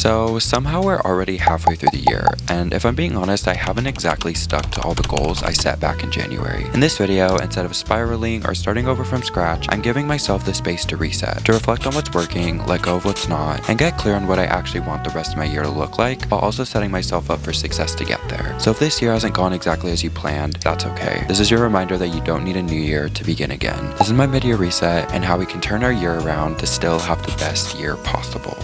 So somehow we're already halfway through the year, and if I'm being honest, I haven't exactly stuck to all the goals I set back in January. In this video, instead of spiraling or starting over from scratch, I'm giving myself the space to reset, to reflect on what's working, let go of what's not, and get clear on what I actually want the rest of my year to look like, while also setting myself up for success to get there. So if this year hasn't gone exactly as you planned, that's okay. This is your reminder that you don't need a new year to begin again. This is my mid-year reset and how we can turn our year around to still have the best year possible.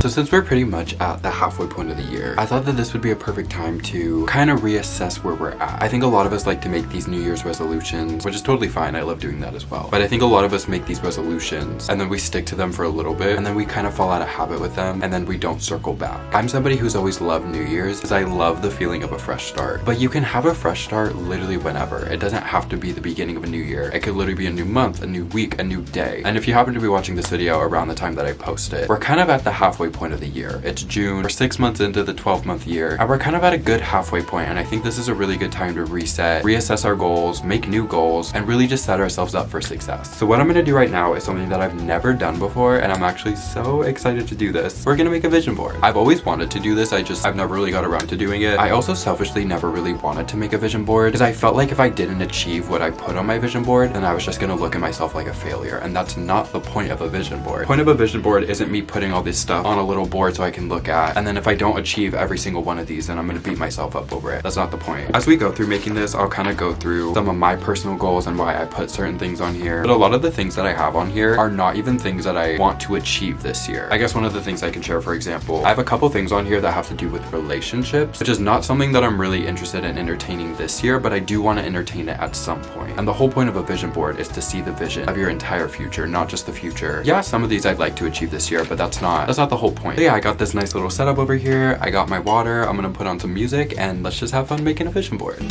So since we're pretty much at the halfway point of the year, I thought that this would be a perfect time to kind of reassess where we're at. I think a lot of us like to make these New Year's resolutions, which is totally fine. I love doing that as well. But I think a lot of us make these resolutions and then we stick to them for a little bit and then we kind of fall out of habit with them and then we don't circle back. I'm somebody who's always loved New Year's because I love the feeling of a fresh start. But you can have a fresh start literally whenever. It doesn't have to be the beginning of a new year. It could literally be a new month, a new week, a new day. And if you happen to be watching this video around the time that I post it, we're kind of at the halfway point of the year. It's June, we're 6 months into the 12-month year, and we're kind of at a good halfway point, and I think this is a really good time to reset, reassess our goals, make new goals, and really just set ourselves up for success. So what I'm gonna do right now is something that I've never done before, and I'm actually so excited to do this. We're gonna make a vision board. I've always wanted to do this, I've never really got around to doing it. I also selfishly never really wanted to make a vision board, because I felt like if I didn't achieve what I put on my vision board, then I was just gonna look at myself like a failure, and that's not the point of a vision board. The point of a vision board isn't me putting all this stuff on a little board so I can look at, and then if I don't achieve every single one of these, then I'm gonna beat myself up over it. That's not the point. As we go through making this, I'll kind of go through some of my personal goals and why I put certain things on here. But a lot of the things that I have on here are not even things that I want to achieve this year. I guess one of the things I can share, for example, I have a couple things on here that have to do with relationships, which is not something that I'm really interested in entertaining this year, but I do want to entertain it at some point. And the whole point of a vision board is to see the vision of your entire future, not just the future. Yeah, some of these I'd like to achieve this year, but that's not the whole point. But yeah, I got this nice little setup over here. I got my water. I'm gonna put on some music and let's just have fun making a vision board.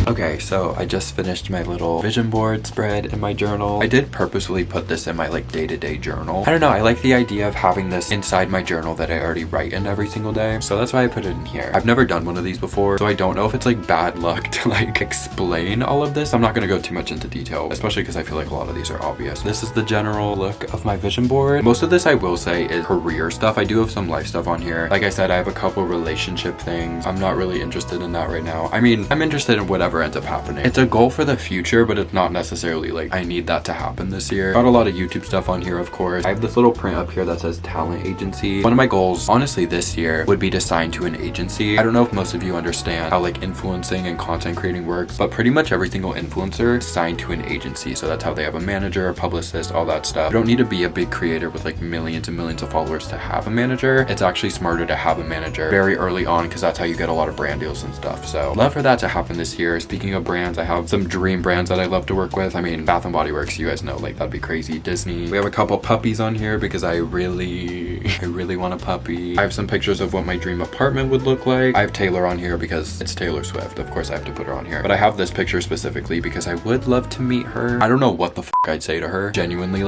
Okay, so I just finished my little vision board spread in my journal. I did purposefully put this in my day-to-day journal. I don't know, I like the idea of having this inside my journal that I already write in every single day. So that's why I put it in here. I've never done one of these before, so I don't know if it's bad luck to explain all of this. I'm not gonna go too much into detail, especially because I feel like a lot of these are obvious. This is the general look of my vision board. Most of this I will say is career stuff. I do have some life stuff on here. Like I said, I have a couple relationship things. I'm not really interested in that right now. I mean, I'm interested in whatever ends up happening. It's a goal for the future, but it's not necessarily I need that to happen this year. Got a lot of YouTube stuff on here, of course. I have this little print up here that says talent agency. One of my goals, honestly, this year would be to sign to an agency. I don't know if most of you understand how influencing and content creating works, but pretty much every single influencer is signed to an agency. So that's how they have a manager, a publicist, all that stuff. You don't need to be a big creator with millions and millions of followers to have a manager. It's actually smarter to have a manager very early on because that's how you get a lot of brand deals and stuff. So love for that to happen this year. Speaking of brands, I have some dream brands that I love to work with. I mean, Bath & Body Works, you guys know, that'd be crazy. Disney. We have a couple puppies on here because I really want a puppy. I have some pictures of what my dream apartment would look like. I have Taylor on here because it's Taylor Swift. Of course I have to put her on here. But I have this picture specifically because I would love to meet her. I don't know what the f I'd say to her. Genuinely,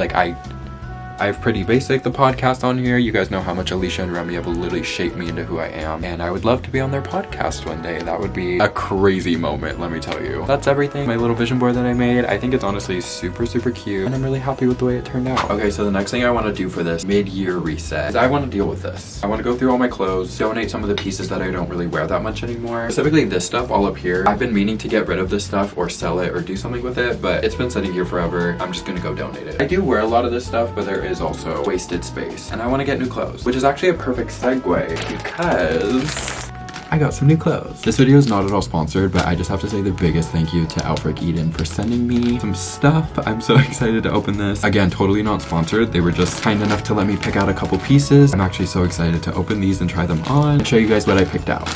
I have Pretty Basic, the podcast, on here. You guys know how much Alicia and Remy have literally shaped me into who I am. And I would love to be on their podcast one day. That would be a crazy moment, let me tell you. That's everything. My little vision board that I made. I think it's honestly super, super cute. And I'm really happy with the way it turned out. Okay, so the next thing I want to do for this mid-year reset is I want to deal with this. I want to go through all my clothes, donate some of the pieces that I don't really wear that much anymore. Specifically this stuff all up here. I've been meaning to get rid of this stuff or sell it or do something with it, but it's been sitting here forever. I'm just gonna go donate it. I do wear a lot of this stuff, but there is also wasted space and I want to get new clothes, which is actually a perfect segue because I got some new clothes. This video is not at all sponsored, but I just have to say the biggest thank you to Aiden for sending me some stuff. I'm so excited to open this. Again, totally not sponsored. They were just kind enough to let me pick out a couple pieces. I'm actually so excited to open these and try them on and show you guys what I picked out.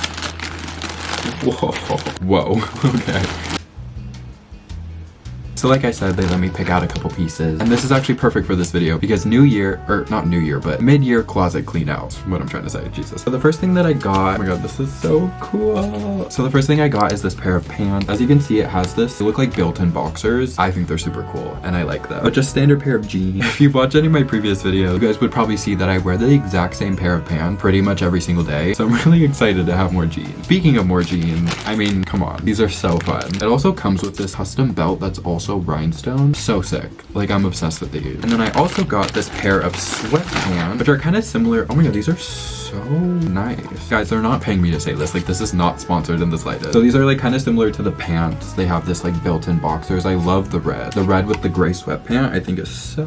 Whoa, okay. So like I said, they let me pick out a couple pieces, and this is actually perfect for this video because new year, or not new year, but mid-year closet clean out, what I'm trying to say, Jesus. So the first thing that I got, oh my god, this is so cool. So the first thing I got is this pair of pants. As you can see, it has this, they look like built-in boxers. I think they're super cool, and I like them. But just standard pair of jeans. If you've watched any of my previous videos, you guys would probably see that I wear the exact same pair of pants pretty much every single day. So I'm really excited to have more jeans. Speaking of more jeans, I mean, come on, these are so fun. It also comes with this custom belt that's also rhinestone. So sick. Like, I'm obsessed with these. And then I also got this pair of sweatpants, which are kind of similar. Oh my god, these are so nice. Guys, they're not paying me to say this. Like, this is not sponsored in the slightest. So these are like kind of similar to the pants. They have this like built-in boxers. I love the red. The red with the gray sweatpant I think is so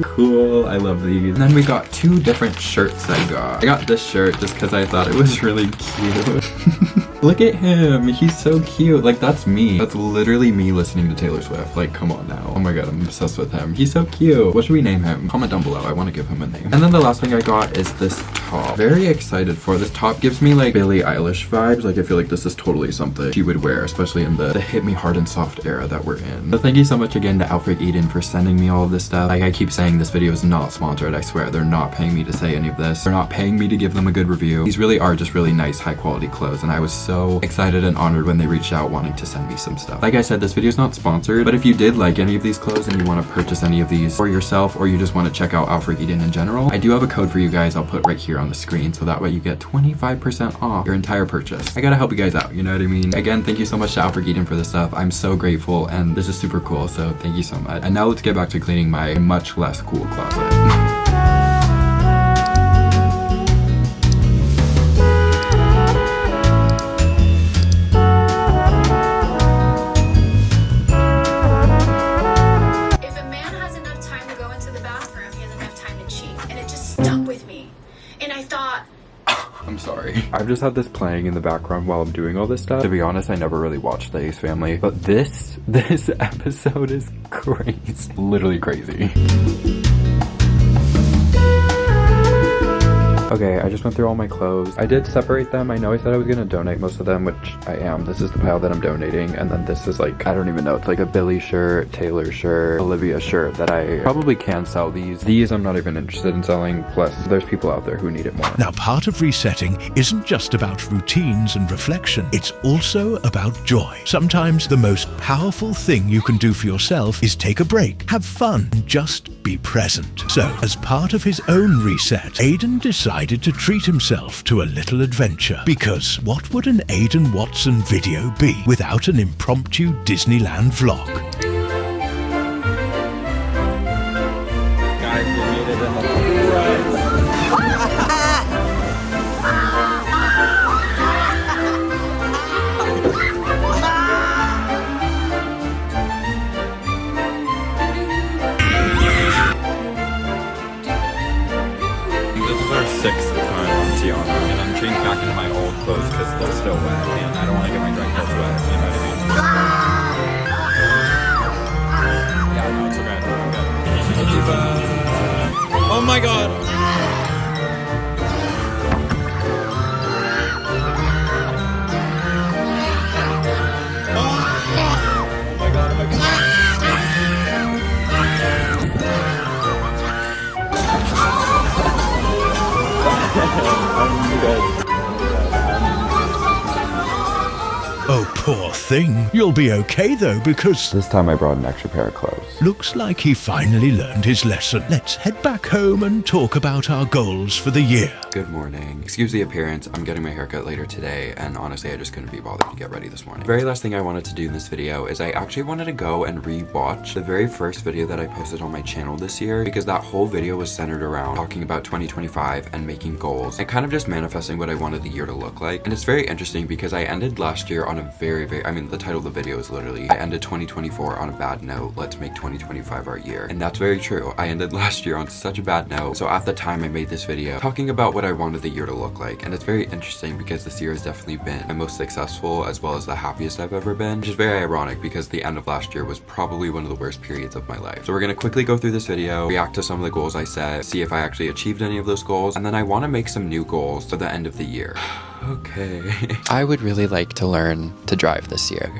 cool. I love these. And then we got two different shirts I got this shirt just because I thought it was really cute. Look at him. He's so cute. Like, that's me. That's literally me listening to Taylor Swift. Like, come on now. Oh my god, I'm obsessed with him. He's so cute. What should we name him? Comment down below. I want to give him a name. And then the last thing I got is this top. Very excited for this top. Gives me like Billie Eilish vibes. Like, I feel like this is totally something she would wear, especially in the hit me hard and soft era that we're in. So thank you so much again to Aiden for sending me all of this stuff. Like, I keep saying this video is not sponsored. I swear, they're not paying me to say any of this. They're not paying me to give them a good review. These really are just really nice, high quality clothes, and I was so excited and honored when they reached out wanting to send me some stuff. Like I said, this video is not sponsored, but if you did like any of these clothes and you want to purchase any of these for yourself, or you just want to check out Aiden in general, I do have a code for you guys I'll put right here on the screen, so that way you get 25% off your entire purchase. I gotta help you guys out, you know what I mean? Again, thank you so much to Aiden for this stuff. I'm so grateful, and this is super cool, so thank you so much. And now let's get back to cleaning my much less cool closet. I'm sorry. I've just had this playing in the background while I'm doing all this stuff. To be honest, I never really watched the Ace Family, but this episode is crazy. Literally crazy. Okay, I just went through all my clothes. I did separate them. I know I said I was gonna donate most of them, which I am. This is the pile that I'm donating, and then this is like, I don't even know. It's like a Billie shirt, Taylor shirt, Olivia shirt that I probably can sell these. These I'm not even interested in selling, plus there's people out there who need it more. Now, part of resetting isn't just about routines and reflection. It's also about joy. Sometimes the most powerful thing you can do for yourself is take a break, have fun, and just be present. So, as part of his own reset, Aiden decided to treat himself to a little adventure. Because what would an Aiden Watson video be without an impromptu Disneyland vlog? Guys, we made it in the sixth time on Tiana, and I'm changed back into my old clothes because they're still wet, and I don't want to get my dry clothes wet, you know what I mean? Yeah, no, it's okay, I'm good. Oh my god! Oh my god, oh my god! I'm good. Oh, poor thing. You'll be okay though, because This time I brought an extra pair of clothes. looks like he finally learned his lesson. Let's head back home and talk about our goals for the year. Good morning. Excuse the appearance. I'm getting my haircut later today, and honestly, I just couldn't be bothered to get ready this morning. The very last thing I wanted to do in this video is I actually wanted to go and re-watch the very first video that I posted on my channel this year, because that whole video was centered around talking about 2025 and making goals and kind of just manifesting what I wanted the year to look like. And it's very interesting because I ended last year on a very, I mean, the title of the video is literally, I ended 2024 on a bad note. Let's make 2025 our year. And that's very true. I ended last year on such a bad note. So at the time I made this video talking about what I wanted the year to look like. And it's very interesting because this year has definitely been my most successful as well as the happiest I've ever been, which is very ironic because the end of last year was probably one of the worst periods of my life. So we're gonna quickly go through this video, react to some of the goals I set, see if I actually achieved any of those goals, and then I want to make some new goals for the end of the year. Okay. I would really like to learn to drive this year.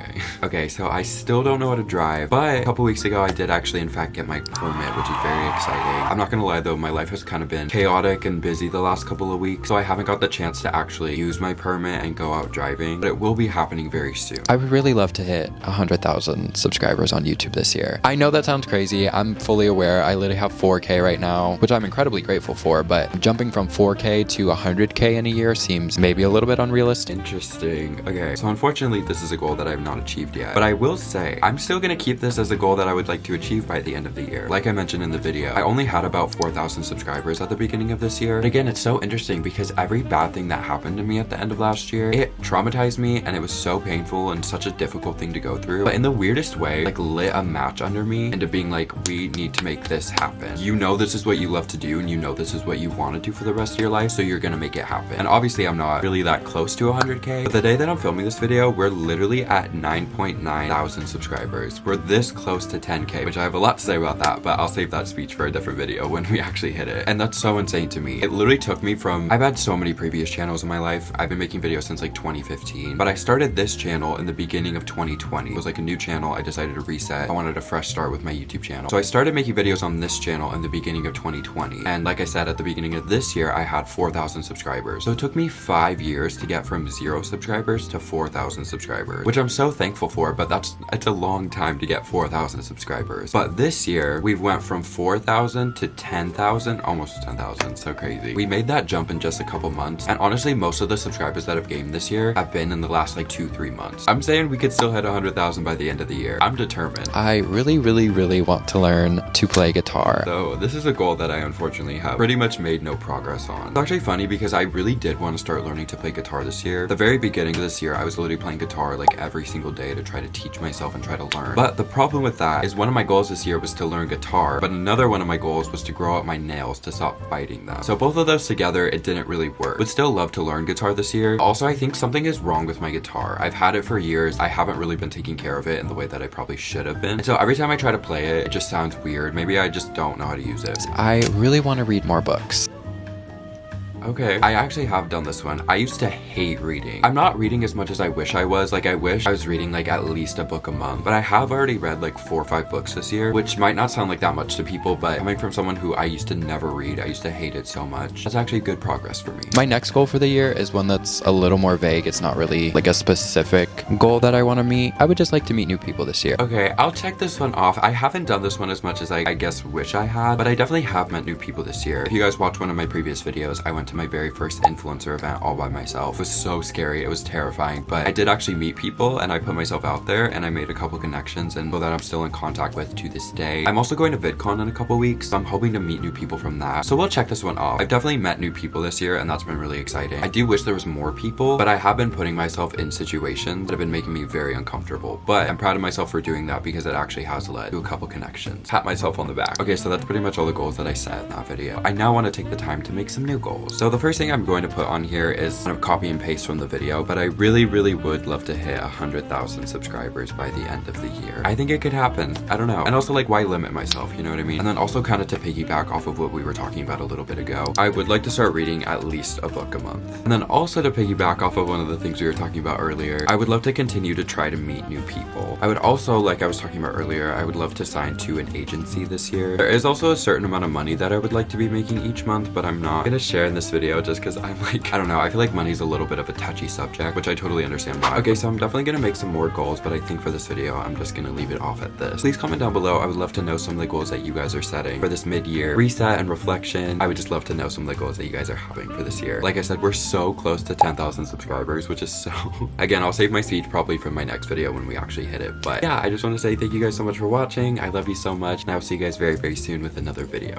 Okay, so I still don't know how to drive, but a couple weeks ago I did actually in fact get my permit, which is very exciting. I'm not gonna lie though, my life has kind of been chaotic and busy the last couple of weeks, so I haven't got the chance to actually use my permit and go out driving, but it will be happening very soon. I would really love to hit 100,000 subscribers on YouTube this year. I know that sounds crazy. I'm fully aware. I literally have 4K right now, which I'm incredibly grateful for, but jumping from 4K to 100K in a year seems maybe a little bit unrealistic. Interesting. Okay, so unfortunately this is a goal that I have not achieved yet, but I will say I'm still gonna keep this as a goal that I would like to achieve by the end of the year. Like I mentioned in the video, I only had about 4,000 subscribers at the beginning of this year. And again, it's so interesting because every bad thing that happened to me at the end of last year, it traumatized me and it was so painful and such a difficult thing to go through. But in the weirdest way, like lit a match under me into being like, we need to make this happen. You know this is what you love to do and you know this is what you want to do for the rest of your life, so you're gonna make it happen. And obviously I'm not really that close to 100K, but the day that I'm filming this video, we're literally at 9.9 thousand subscribers. We're this close to 10K, which I have a lot to say about that, but I'll save that speech for a different video when we actually hit it. And that's so insane to me. It literally took me from, I've had so many previous channels in my life. I've been making videos since like 2015, but I started this channel in the beginning of 2020. It was like a new channel. I decided to reset. I wanted a fresh start with my YouTube channel. So I started making videos on this channel in the beginning of 2020. And like I said, at the beginning of this year, I had 4,000 subscribers. So it took me 5 years to get from 0 subscribers to 4,000 subscribers, which I'm so thankful for, but it's a long time to get 4,000 subscribers. But this year we went from 4,000 to 10,000, almost 10,000. So crazy. We made that jump in just a couple months. And honestly, most of the subscribers that have gained this year have been in the last like 2-3 months. I'm saying we could still hit 100,000 by the end of the year. I'm determined. I really want to learn to play guitar. So this is a goal that I unfortunately have pretty much made no progress on. It's actually funny because I really did want to start learning to play guitar this year. The very beginning of this year, I was literally playing guitar like every single day to try to teach myself and try to learn. But the problem with that is one of my goals this year was to learn guitar, but another one of my goals was to grow out my nails to stop biting them. So both of those together, it didn't really work. Would still love to learn guitar this year. Also, I think something is wrong with my guitar. I've had it for years. I haven't really been taking care of it in the way that I probably should have been. And so every time I try to play it, it just sounds weird. Maybe I just don't know how to use it. I really want to read more books. Okay, I actually have done this one. I used to hate reading. I'm not reading as much as I wish I was. Like, I wish I was reading like at least a book a month, but I have already read like 4 or 5 books this year, which might not sound like that much to people, but coming from someone who I used to never read, I used to hate it so much, that's actually good progress for me. My next goal for the year is one that's a little more vague. It's not really like a specific goal that I want to meet. I would just like to meet new people this year. Okay, I'll check this one off. I haven't done this one as much as I guess wish I had, but I definitely have met new people this year. If you guys watched one of my previous videos, I went to my very first influencer event all by myself. It was so scary. It was terrifying, but I did actually meet people and I put myself out there and I made a couple connections and people that I'm still in contact with to this day. I'm also going to VidCon in a couple weeks, so I'm hoping to meet new people from that. So we'll check this one off. I've definitely met new people this year and that's been really exciting. I do wish there was more people, but I have been putting myself in situations that have been making me very uncomfortable, but I'm proud of myself for doing that because it actually has led to a couple connections. Pat myself on the back. Okay, so that's pretty much all the goals that I set in that video. I now want to take the time to make some new goals. So the first thing I'm going to put on here is kind of copy and paste from the video, but I really would love to hit 100,000 subscribers by the end of the year. I think it could happen. I don't know. And also, like, why limit myself, you know what I mean? And then also kind of to piggyback off of what we were talking about a little bit ago, I would like to start reading at least a book a month. And then also to piggyback off of one of the things we were talking about earlier, I would love to continue to try to meet new people. I would also, like I was talking about earlier, I would love to sign to an agency this year. There is also a certain amount of money that I would like to be making each month, but I'm not gonna share in this video just because I'm like, I don't know, I feel like money's a little bit of a touchy subject, which I totally understand why. Okay, so I'm definitely gonna make some more goals, but I think for this video, I'm just gonna leave it off at this. Please comment down below. I would love to know some of the goals that you guys are setting for this mid-year reset and reflection. I would just love to know some of the goals that you guys are having for this year. Like I said, we're so close to 10,000 subscribers, which is so... Again, I'll save my speech probably for my next video when we actually hit it. But yeah, I just want to say thank you guys so much for watching. I love you so much, and I'll see you guys very soon with another video.